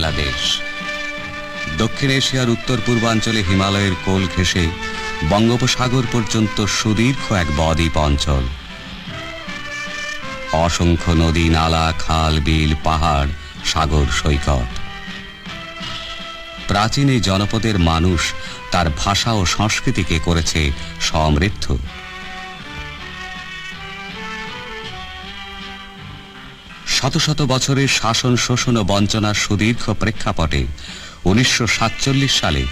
বাংলাদেশ। দক্ষিণ এশিয়ার উত্তর পূর্বাঞ্চলে হিমালয়ের কোল ঘেঁষে বঙ্গোপসাগর পর্যন্ত সুদীর্ঘ এক বদ্বীপ অঞ্চল। অসংখ্য নদী, নালা, খাল, বিল, পাহাড়, সাগর, সৈকত। প্রাচীন এই জনপদের মানুষ তার ভাষা ও সংস্কৃতিকে করেছে সমৃদ্ধ। শত শত বছরের শাসন, শোষণ ও বঞ্চনার সুদীর্ঘ প্রেক্ষাপটে 1947 সালে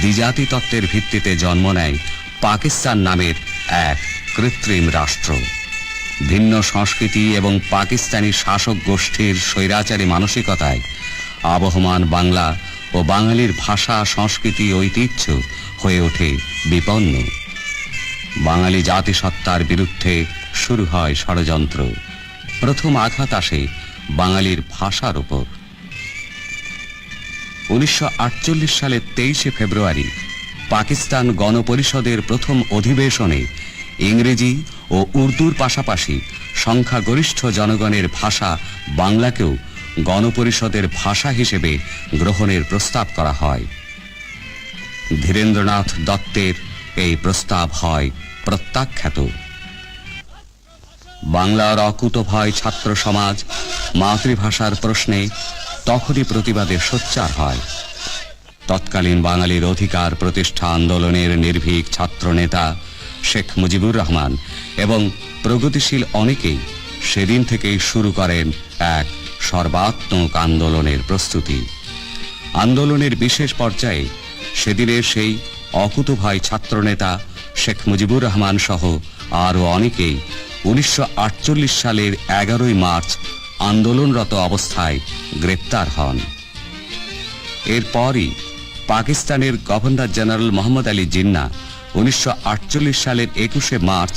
দ্বিজাতি তত্ত্বের ভিত্তিতে জন্ম নেয় পাকিস্তান নামের এক কৃত্রিম রাষ্ট্র। ভিন্ন সংস্কৃতি এবং পাকিস্তানি শাসক গোষ্ঠীর স্বৈরাচারী মানসিকতায় আবহমান বাংলা ও বাঙালির ভাষা, সংস্কৃতি, ঐতিহ্য হয়ে ওঠে বিপন্ন। বাঙালি জাতিসত্তার বিরুদ্ধে শুরু হয় ষড়যন্ত্র। প্রথম আঘাত আসে বাঙালির ভাষার উপর। 1948 সালের 23শে ফেব্রুয়ারি পাকিস্তান গণপরিষদের প্রথম অধিবেশনে ইংরেজি ও উর্দুর পাশাপাশি সংখ্যাগরিষ্ঠ জনগণের ভাষা বাংলাকেও গণপরিষদের ভাষা হিসেবে গ্রহণের প্রস্তাব করা হয়। ধীরেন্দ্রনাথ দত্তের এই প্রস্তাব হয় প্রত্যাখ্যাত। বাংলার অকুতভয় ছাত্র সমাজ মাতৃভাষার প্রশ্নে তখনই প্রতিবাদে সোচ্চার হয়। তৎকালীন বাঙালির অধিকার প্রতিষ্ঠা আন্দোলনের নির্ভীক ছাত্র নেতা শেখ মুজিবুর রহমান এবং প্রগতিশীল অনেকেই সেদিন থেকেই শুরু করেন এক সর্বাত্মক আন্দোলনের প্রস্তুতি। আন্দোলনের বিশেষ পর্যায়ে সেদিনের সেই অকুতভয় ছাত্রনেতা শেখ মুজিবুর রহমান সহ আরও অনেকেই 1948 সালের 11ই মার্চ আন্দোলনরত অবস্থায় গ্রেপ্তার হন। এরপরই পাকিস্তানের গভর্নর জেনারেল মোহাম্মদ আলী জিন্নাহ 1948 সালের 21শে মার্চ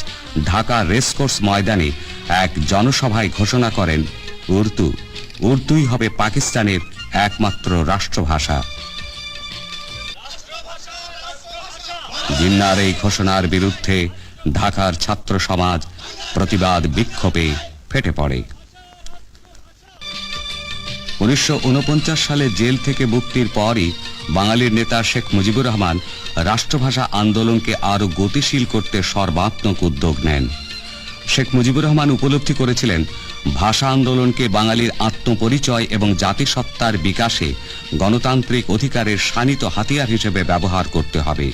ঢাকা রেসকোর্স ময়দানে এক জনসভায় ঘোষণা করেন উর্দুই হবে পাকিস্তানের একমাত্র রাষ্ট্রভাষা। জিন্নাহর এই ঘোষণার বিরুদ্ধে ঢাকার ছাত্র সমাজ প্রতিবাদ বিক্ষোভে ফেটে পড়ে। 1949 সালে জেল থেকে মুক্তির পরই বাঙালির নেতা শেখ মুজিবুর রহমান রাষ্ট্রভাষা আন্দোলনকে আরো গতিশীল করতে সর্বাত্মক উদ্যোগ নেন। শেখ মুজিবুর রহমান উপলব্ধি করেছিলেন ভাষা আন্দোলনকে বাঙালির আত্মপরিচয় এবং জাতিসত্তার বিকাশে গণতান্ত্রিক অধিকারের শানিত হাতিয়ার হিসেবে ব্যবহার করতে হবে।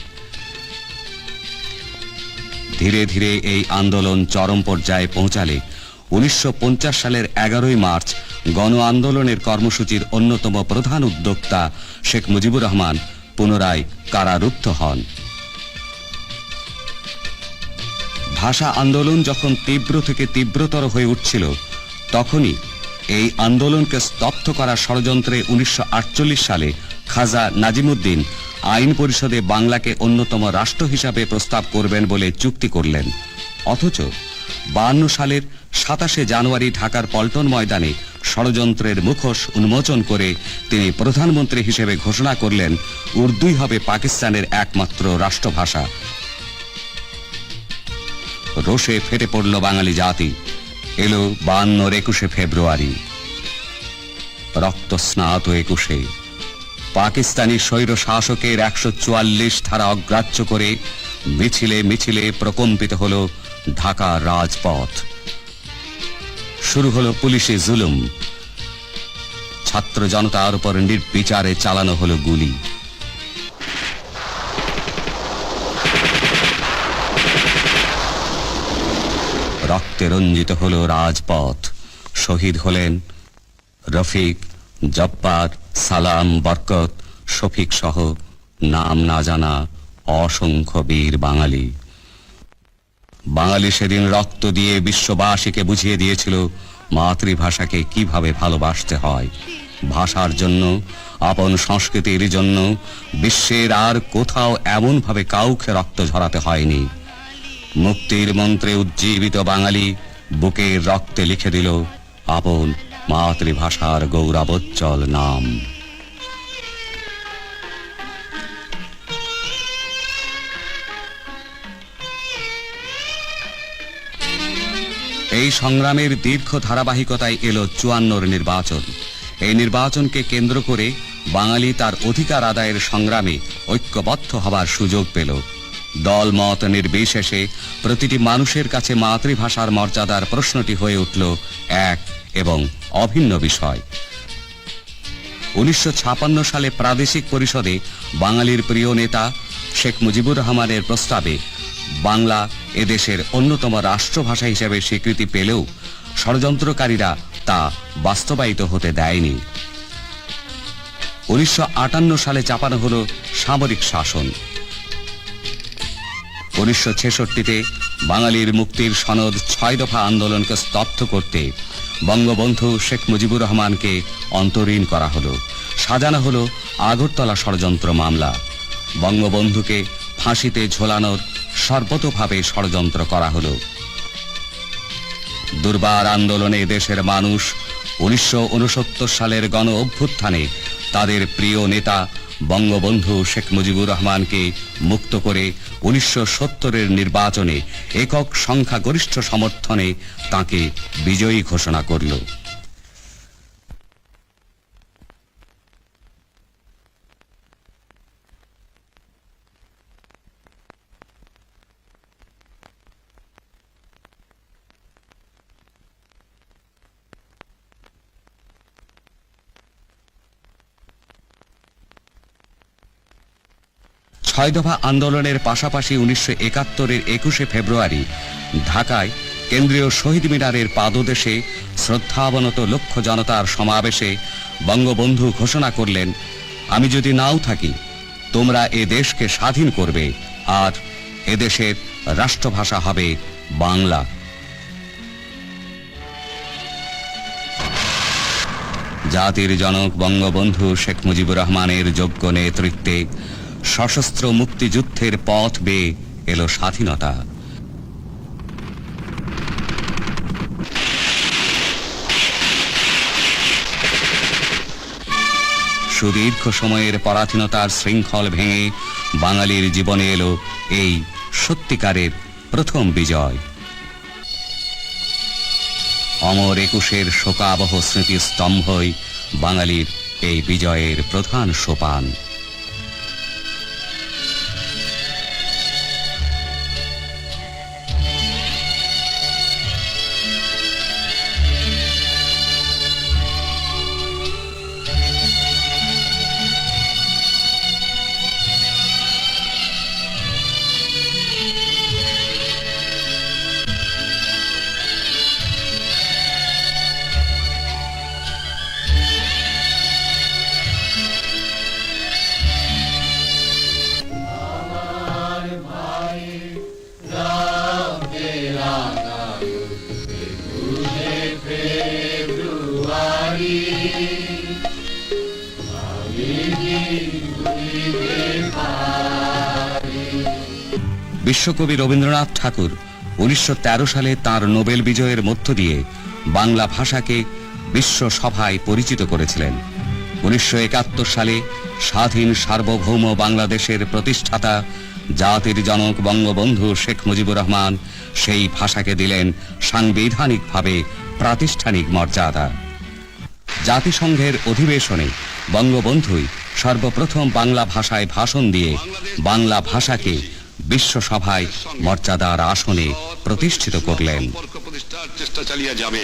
ধীরে ধীরে এই আন্দোলন চরম পর্যায়ে পৌঁছালে 1950 সালের 11ই মার্চ গণ আন্দোলনের কর্মসূচির অন্যতম প্রধান উদ্যোক্তা শেখ মুজিবুর রহমান পুনরায় কারারুদ্ধ হন। ভাষা আন্দোলন যখন তীব্র থেকে তীব্রতর হয়ে উঠছিল, তখনই এই আন্দোলনকে স্তব্ধ করার ষড়যন্ত্রে 1948 সালে খাজা নাজিমুদ্দিন আইন পরিষদে বাংলাকে অন্যতম রাষ্ট্র হিসাবে প্রস্তাব করবেন বলে চুক্তি করলেন। অথচ 52 সালের 27শে জানুয়ারি ঢাকার পল্টন ময়দানে ষড়যন্ত্রের মুখোশ উন্মোচন করে তিনি প্রধানমন্ত্রী হিসেবে ঘোষণা করলেন উর্দুই হবে পাকিস্তানের একমাত্র রাষ্ট্রভাষা। রোষে ফেটে পড়ল বাঙালি জাতি। এলো 52-র 21শে ফেব্রুয়ারি। রক্তস্নাত 21শে পাকিস্তানি স্বৈর শাসকের 144 ধারা অগ্রাহ্য করে মিছিলে মিছিলে প্রকম্পিত হল ঢাকার রাজপথ। শুরু হল পুলিশি জুলুম। ছাত্র জনতার উপর নির্বিচারে চালানো হলো গুলি। রক্তে রঞ্জিত হল রাজপথ। শহীদ হলেন রফিক, জব্বার, সালাম, বরকত, শফিক সহ নাম না জানা অসংখ্য বীর বাঙালি। বাঙালি সেদিন রক্ত দিয়ে বিশ্ববাসীকে বুঝিয়ে দিয়েছিল মাতৃভাষাকে কিভাবে ভালোবাসতে হয়। ভাষার জন্য, আপন সংস্কৃতির জন্য বিশ্বের আর কোথাও এমনভাবে কাউকে রক্ত ঝরাতে হয়নি। মুক্তির মন্ত্রে উজ্জীবিত বাঙালি বুকের রক্তে লিখে দিল আপন মাতৃভাষার গৌরবোজ্জ্বল নাম। এই সংগ্রামের দীর্ঘ ধারাবাহিকতায় এলো 54-র নির্বাচন। এই নির্বাচনকে কেন্দ্র করে বাঙালি তার অধিকার আদায়ের সংগ্রামে ঐক্যবদ্ধ হবার সুযোগ পেল। দল মত নির্বিশেষে প্রতিটি মানুষের কাছে মাতৃভাষার মর্যাদার প্রশ্নটি হয়ে উঠল এক এবং অভিন্ন বিষয়। 1956 সালে প্রাদেশিক পরিষদে বাঙালির প্রিয় নেতা শেখ মুজিবুর রহমানের প্রস্তাবে বাংলা এদেশের অন্যতম রাষ্ট্রভাষা হিসেবে স্বীকৃতি পেলেও ষড়যন্ত্রকারীরা তা বাস্তবায়িত হতে দেয়নি। 1958 সালে চাপানো হল সামরিক শাসন। 1966-তে বাঙালির মুক্তির সনদ 6 দফা আন্দোলনকে স্তব্ধ করতে বঙ্গবন্ধু শেখ মুজিবুর রহমানকে অন্তরীণ করা হলো। সাজানো হলো আগরতলা ষড়যন্ত্র মামলা। বঙ্গবন্ধুকে ফাঁসিতে ঝোলানোর সর্বতোভাবে ষড়যন্ত্র করা হলো। দুর্বার আন্দোলনে দেশের মানুষ 1969 সালের গণ অভ্যুত্থানে তাদের প্রিয় নেতা বঙ্গবন্ধু শেখ মুজিবুর রহমানকে মুক্ত করে 1970-এর নির্বাচনে একক সংখ্যাগরিষ্ঠ সমর্থনে তাকে বিজয়ী ঘোষণা করল। ছয় দফা আন্দোলনের পাশাপাশি 1971-এর 21শে ফেব্রুয়ারি ঢাকায় কেন্দ্রীয় শহীদ মিনারের পাদদেশে শ্রদ্ধাবনত লক্ষ জনতার সমাবেশে বঙ্গবন্ধু ঘোষণা করলেন, আমি যদি নাও থাকি তোমরা এ দেশকে স্বাধীন করবে আর এদেশের রাষ্ট্রভাষা হবে বাংলা। জাতির জনক বঙ্গবন্ধু শেখ মুজিবুর রহমানের যোগ্য নেতৃত্বে সশস্ত্র মুক্তিযুদ্ধের পথ বেয়ে এলো স্বাধীনতা। সুদীর্ঘ সময়ের পরাধীনতার শৃঙ্খল ভেঙে বাঙালির জীবনে এলো এই সত্যিকারের প্রথম বিজয়। অমর 21-এর শোকাবহ স্মৃতিস্তম্ভই বাঙালির এই বিজয়ের প্রধান সোপান। বিশ্বকবি রবীন্দ্রনাথ ঠাকুর 1913 সালে তাঁর নোবেল বিজয়ের মধ্য দিয়ে বাংলা ভাষাকে বিশ্ব সভায় পরিচিত করেছিলেন। 1971 সালে স্বাধীন সার্বভৌম বাংলাদেশের প্রতিষ্ঠাতা জাতির জনক বঙ্গবন্ধু শেখ মুজিবুর রহমান সেই ভাষাকে দিলেন সাংবিধানিকভাবে প্রাতিষ্ঠানিক মর্যাদা। জাতিসংঘের অধিবেশনে বঙ্গবন্ধুই সর্বপ্রথম বাংলা ভাষায় ভাষণ দিয়ে বাংলা ভাষাকে বিশ্ব সভায় মর্যাদার আসনে প্রতিষ্ঠিত করলেন। চেষ্টা চালিয়ে যাবে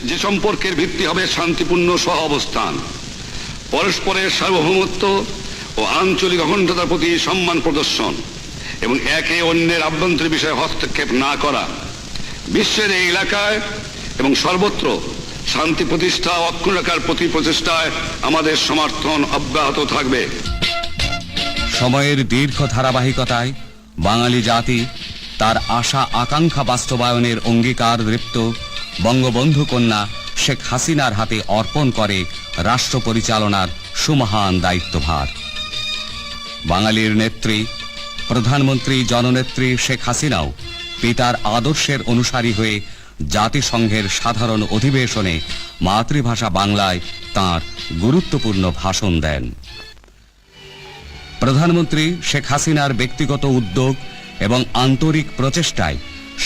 যে সম্পর্কের ভিত্তি হবে শান্তিপূর্ণ সহ অবস্থান, পরস্পরের সার্বভৌমত্ব ও আঞ্চলিক অখণ্ডতার প্রতি সম্মান প্রদর্শন এবং একে অন্যের আভ্যন্তরীণ বিষয়ে হস্তক্ষেপ না করা। বিশ্বের এই এলাকায় এবং সর্বত্র শান্তি প্রতিষ্ঠা ও অক্ষুণ্ণ রাখার প্রতি প্রচেষ্টায় আমাদের সমর্থন অব্যাহত থাকবে। সময়ের দীর্ঘ ধারাবাহিকতায় বাঙালি জাতি তার আশা আকাঙ্ক্ষা বাস্তবায়নের অঙ্গীকার দৃপ্ত বঙ্গবন্ধু কন্যা শেখ হাসিনার হাতে অর্পণ করে রাষ্ট্র পরিচালনার সুমহান দায়িত্বভার। বাঙালির নেত্রী প্রধানমন্ত্রী জননেত্রী শেখ হাসিনাও পিতার আদর্শের অনুসারী হয়ে জাতিসংঘের সাধারণ অধিবেশনে মাতৃভাষা বাংলায় তাঁর গুরুত্বপূর্ণ ভাষণ দেন। প্রধানমন্ত্রী শেখ হাসিনার ব্যক্তিগত উদ্যোগ এবং আন্তরিক প্রচেষ্টায়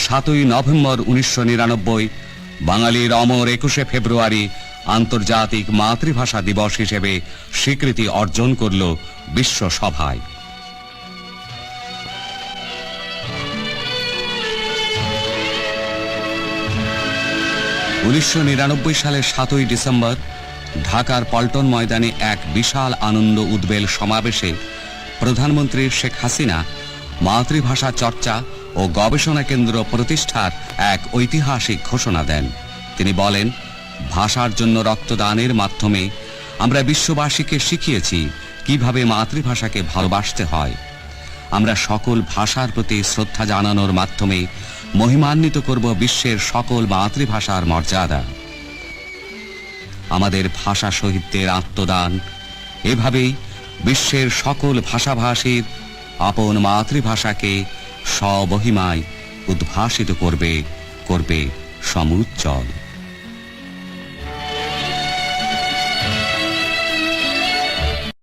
7ই নভেম্বর 1999 বাঙালির অমর 21শে ফেব্রুয়ারি আন্তর্জাতিক মাতৃভাষা দিবস হিসেবে স্বীকৃতি অর্জন করল বিশ্ব সভায়। 1999 সালের 7ই ডিসেম্বর ঢাকার পল্টন ময়দানে এক বিশাল আনন্দ উদ্বেল সমাবেশে প্রধানমন্ত্রী শেখ হাসিনা মাতৃভাষা চর্চা ও গবেষণা কেন্দ্র প্রতিষ্ঠার এক ঐতিহাসিক ঘোষণা দেন। তিনি বলেন, ভাষার জন্য রক্তদানের মাধ্যমে আমরা বিশ্ববাসীকে শিখিয়েছি কিভাবে মাতৃভাষাকে ভালোবাসতে হয়। আমরা সকল ভাষার প্রতি শ্রদ্ধা জানানোর মাধ্যমে মহিমান্বিত করব বিশ্বের সকল মাতৃভাষার মর্যাদা। আমাদের ভাষা শহীদদের আত্মদান এভাবেই বিশ্বের সকল ভাষাভাষীর আপন মাতৃভাষাকে স্বমহিমায় উদ্ভাসিত করবে সমুজ্জ্বল।